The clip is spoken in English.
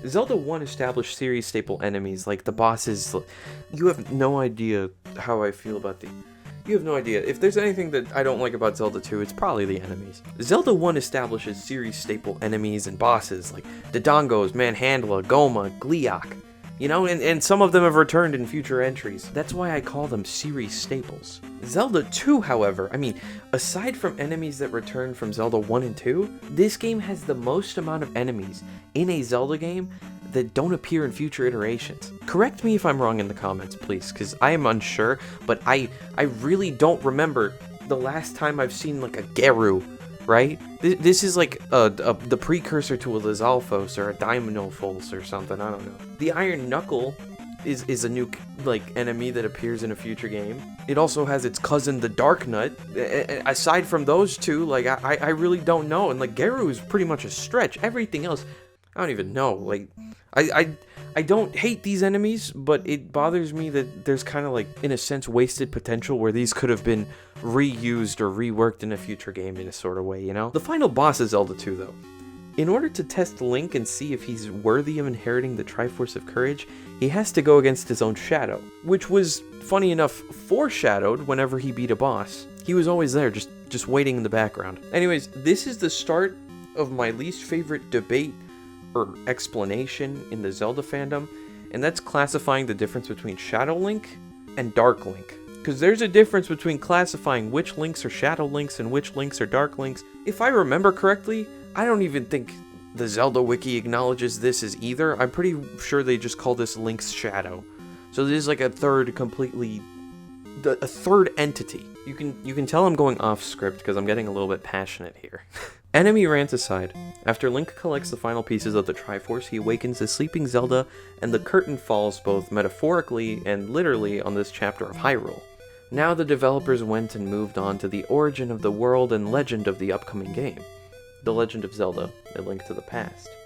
Zelda 1 established series staple enemies like the bosses. You have no idea how I feel about the... You have no idea. If there's anything that I don't like about Zelda 2, it's probably the enemies. Zelda 1 establishes series staple enemies and bosses like Dodongos, Manhandla, Goma, Gleeok. You know, and some of them have returned in future entries. That's why I call them series staples. Zelda 2, however, I mean, aside from enemies that return from Zelda 1 and 2, this game has the most amount of enemies in a Zelda game that don't appear in future iterations. Correct me if I'm wrong in the comments, please, because I am unsure, but I really don't remember the last time I've seen, like, a Geru, right? This is like the precursor to a Lizalfos or a Daimoniphos or something, I don't know. The Iron Knuckle is a new, like, enemy that appears in a future game. It also has its cousin, the Dark Nut. Aside from those two, like, I really don't know, and, like, Geru is pretty much a stretch. Everything else, I don't even know, like... I don't hate these enemies, but it bothers me that there's kind of like, in a sense, wasted potential where these could have been reused or reworked in a future game in a sort of way, you know? The final boss is Zelda 2, though. In order to test Link and see if he's worthy of inheriting the Triforce of Courage, he has to go against his own shadow, which was, funny enough, foreshadowed whenever he beat a boss. He was always there, just waiting in the background. Anyways, this is the start of my least favorite debate or explanation in the Zelda fandom, and that's classifying the difference between Shadow Link and Dark Link. Because there's a difference between classifying which links are Shadow Links and which links are Dark Links. If I remember correctly, I don't even think the Zelda wiki acknowledges this as either. I'm pretty sure they just call this Link's Shadow. So this is like a third entity. You can tell I'm going off script because I'm getting a little bit passionate here. Enemy rant aside, after Link collects the final pieces of the Triforce, he awakens as sleeping Zelda, and the curtain falls both metaphorically and literally on this chapter of Hyrule. Now the developers went and moved on to the origin of the world and legend of the upcoming game, The Legend of Zelda: A Link to the Past.